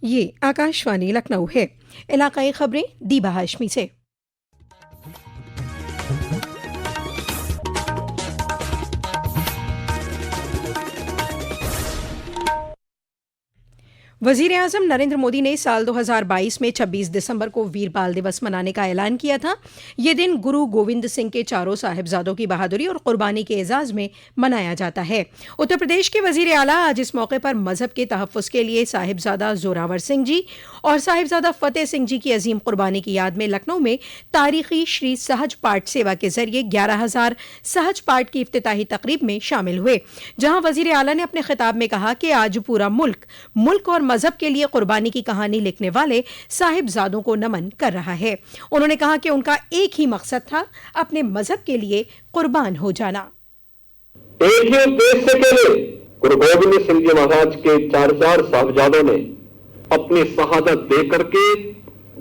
ये आकाशवाणी लखनऊ है। इलाकाई खबरें दीबा हाशमी से। वज़ीर-ए-आज़म नरेंद्र मोदी ने साल 2022 में 26 दिसंबर को वीर बाल दिवस मनाने का ऐलान किया था। ये दिन गुरु गोविंद सिंह के चारों साहिबजादों की बहादुरी और कुर्बानी के एजाज़ में मनाया जाता है। उत्तर प्रदेश के वज़ीर आला आज इस मौके पर मजहब के तहफ़्फ़ुज़ के लिए साहिबजादा जोरावर सिंह जी और साहिबजादा फ़तेह सिंह जी की अजीम कुर्बानी की याद में लखनऊ में तारीखी श्री सहज पाठ सेवा के जरिए 11,000 सहज पाठ की इफ्तिताही तकरीब में शामिल हुए, जहां वज़ीर आला ने अपने खिताब में कहा कि आज पूरा मुल्क और मजहब के लिए कुर्बानी की कहानी लिखने वाले साहिबजादों को नमन कर रहा है। उन्होंने कहा कि उनका एक ही मकसद था, अपने मजहब के लिए कुर्बान हो जाना। एक ही उद्देश्य के लिए गुरु गोविंद सिंह जी महाराज के चार साहिबजादों ने अपनी शहादत दे करके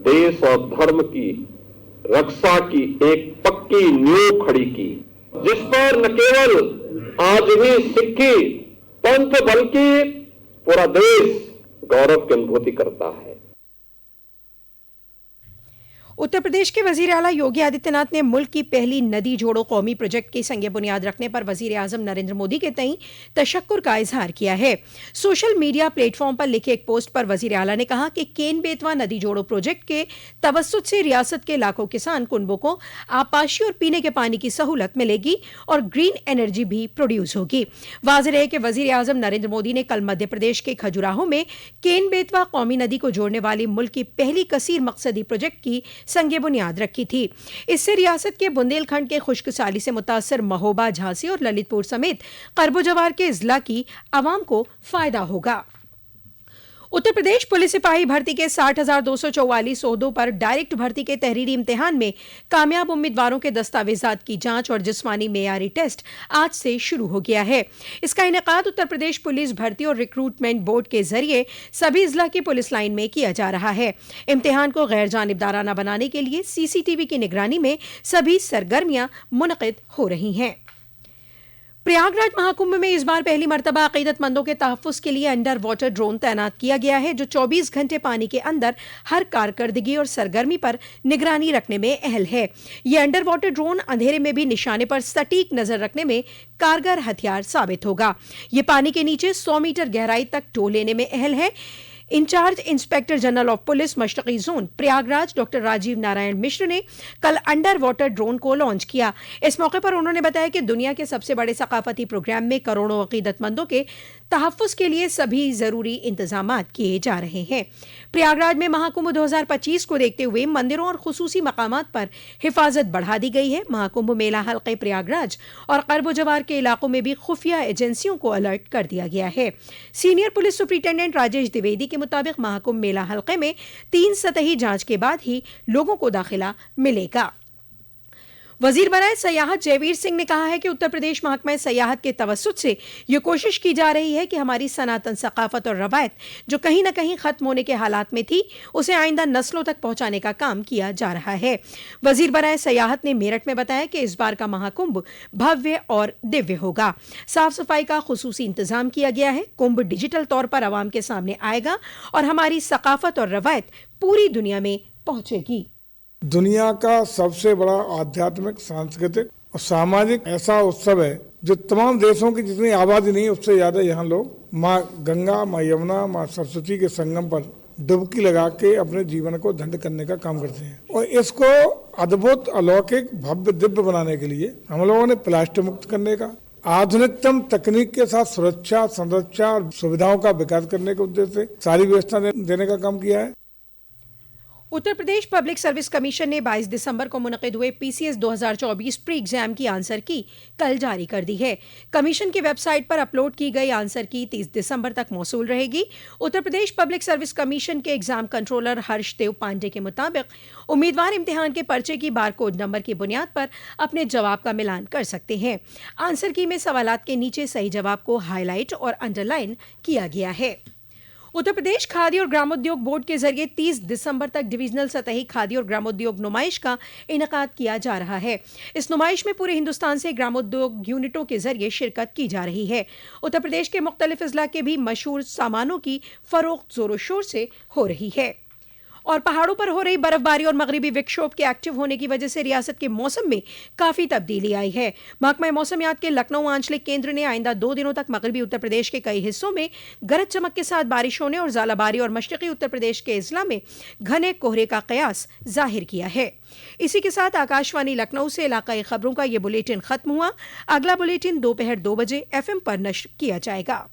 देश और धर्म की रक्षा की एक पक्की नींव खड़ी की, जिस पर न केवल आज ही सिक्की पंथ बल्कि पूरा देश गौरव की अनुभूति करता है। उत्तर प्रदेश के वजीर आला योगी आदित्यनाथ ने मुल्क की पहली नदी जोड़ो कौमी प्रोजेक्ट की संग बुनियाद रखने पर वजीर आजम नरेंद्र मोदी के तई तशक्कुर का इजहार किया है। सोशल मीडिया प्लेटफॉर्म पर लिखे एक पोस्ट पर वजीर आला ने कहा कि केन बेतवा नदी जोड़ो प्रोजेक्ट के तवस्सुत से रियासत के लाखों किसान कुनबों को आपाशी और पीने के पानी की सहूलत मिलेगी और ग्रीन एनर्जी भी प्रोड्यूस होगी। वाज़ेह है कि वजीर आजम नरेंद्र मोदी ने कल मध्य प्रदेश के खजुराहो में केन बेतवा कौमी नदी को जोड़ने वाली मुल्क की पहली कसीर मकसदी प्रोजेक्ट की संगे बुनियाद रखी थी। इससे रियासत के बुंदेलखंड के खुश्क साली से मुतासर महोबा, झांसी और ललितपुर समेत करबो जवार के जिला की आवाम को फायदा होगा। उत्तर प्रदेश पुलिस सिपाही भर्ती के 60,244 ओहदों पर डायरेक्ट भर्ती के तहरीरी इम्तिहान में कामयाब उम्मीदवारों के दस्तावेजात की जांच और जिस्मानी मेयारी टेस्ट आज से शुरू हो गया है। इसका इनेकाद उत्तर प्रदेश पुलिस भर्ती और रिक्रूटमेंट बोर्ड के जरिए सभी जिला की पुलिस लाइन में किया जा रहा है। इम्तिहान को गैर जानिबदाराना बनाने के लिए CCTV की निगरानी में सभी सरगर्मियां मुनक़िद हो रही हैं। प्रयागराज महाकुंभ में इस बार पहली मर्तबा अकीदतमंदों के तहफ़्फ़ुज़ के लिए अंडर वाटर ड्रोन तैनात किया गया है, जो 24 घंटे पानी के अंदर हर कारकर्दगी और सरगर्मी पर निगरानी रखने में अहल है। यह अंडर वाटर ड्रोन अंधेरे में भी निशाने पर सटीक नजर रखने में कारगर हथियार साबित होगा। ये पानी के नीचे 100 मीटर गहराई तक टो लेने में अहल है। Incharge inspector general of police मशरक़ी जोन प्रयागराज डॉक्टर राजीव नारायण मिश्र ने कल अंडर वाटर ड्रोन को लॉन्च किया। इस मौके पर उन्होंने बताया कि दुनिया के सबसे बड़े सकाफती प्रोग्राम में करोड़ों अकीदतमंदों के तहफ़्फ़ुज़ के लिए सभी जरूरी इंतजामात किए जा रहे हैं। प्रयागराज में महाकुंभ 2025 को देखते हुए मंदिरों और खुसूसी मकामात पर हिफाजत बढ़ा दी गई है। महाकुंभ मेला हल्के प्रयागराज और करबो जवार के इलाकों में भी खुफिया एजेंसियों को अलर्ट कर दिया गया है। Senior police superintendent Rajesh Dwivedi के मुताबिक महाकुंभ मेला हल्के में 3 सतही जांच के बाद ही लोगों को दाखिला मिलेगा। वजीर बराए सयाहत जयवीर सिंह ने कहा है कि उत्तर प्रदेश महकमा सयाहत के तवस्सुत से यह कोशिश की जा रही है कि हमारी सनातन सकाफत और रवायत जो कहीं न कहीं खत्म होने के हालात में थी, उसे आइंदा नस्लों तक पहुंचाने का काम किया जा रहा है। वजीर बराए सयाहत ने मेरठ में बताया कि इस बार का महाकुंभ भव्य और दिव्य होगा। साफ सफाई का खुसूसी इंतजाम किया गया है। कुंभ डिजिटल तौर पर आवाम के सामने आएगा और हमारी सकाफत और रवायत पूरी दुनिया में पहुंचेगी। दुनिया का सबसे बड़ा आध्यात्मिक, सांस्कृतिक और सामाजिक ऐसा उत्सव है जो तमाम देशों की जितनी आबादी नहीं उससे ज्यादा यहाँ लोग माँ गंगा, माँ यमुना, माँ सरस्वती के संगम पर डुबकी लगा के अपने जीवन को धन्य करने का काम करते हैं। और इसको अद्भुत, अलौकिक, भव्य, दिव्य बनाने के लिए हम लोगों ने प्लास्टिक मुक्त करने का, आधुनिकतम तकनीक के साथ सुरक्षा, संरक्षा और सुविधाओं का विकास करने के उद्देश्य से सारी व्यवस्था देने का काम किया है। Uttar Pradesh public service commission ने 22 दिसंबर को मुनक़िद हुए PCS 2024 प्री एग्जाम की आंसर की कल जारी कर दी है। कमीशन की वेबसाइट पर अपलोड की गई आंसर की 30 दिसंबर तक मौसूल रहेगी। Uttar Pradesh public service commission के एग्जाम कंट्रोलर हर्षदेव पांडे के मुताबिक उम्मीदवार इम्तिहान के पर्चे की बारकोड नंबर की बुनियाद पर अपने जवाब का मिलान कर सकते हैं। आंसर की में सवालात के नीचे सही जवाब को हाईलाइट और अंडरलाइन किया गया है। उत्तर प्रदेश खादी और ग्रामोद्योग बोर्ड के जरिए 30 दिसंबर तक डिवीजनल सतही खादी और ग्रामोद्योग नुमाइश का इनेकाद किया जा रहा है। इस नुमाइश में पूरे हिंदुस्तान से ग्रामोद्योग यूनिटों के जरिए शिरकत की जा रही है। उत्तर प्रदेश के मुख्तलिफ अजला के भी मशहूर सामानों की फरोख्त जोरों शोर से हो रही है। और पहाड़ों पर हो रही बर्फबारी और मगरिबी विक्षोभ के एक्टिव होने की वजह से रियासत के मौसम में काफी तब्दीली आई है। महकमा मौसमियात के लखनऊ आंचलिक केंद्र ने आइंदा 2 दिनों तक मगरिबी उत्तर प्रदेश के कई हिस्सों में गरज चमक के साथ बारिश होने और ज़ालाबारी और मशरकी उत्तर प्रदेश के अजला में घने कोहरे का कयास जाहिर किया है। इसी के साथ आकाशवाणी लखनऊ से इलाकाई खबरों का ये बुलेटिन खत्म हुआ। अगला बुलेटिन दोपहर 2 बजे FM पर नश्र किया जाएगा।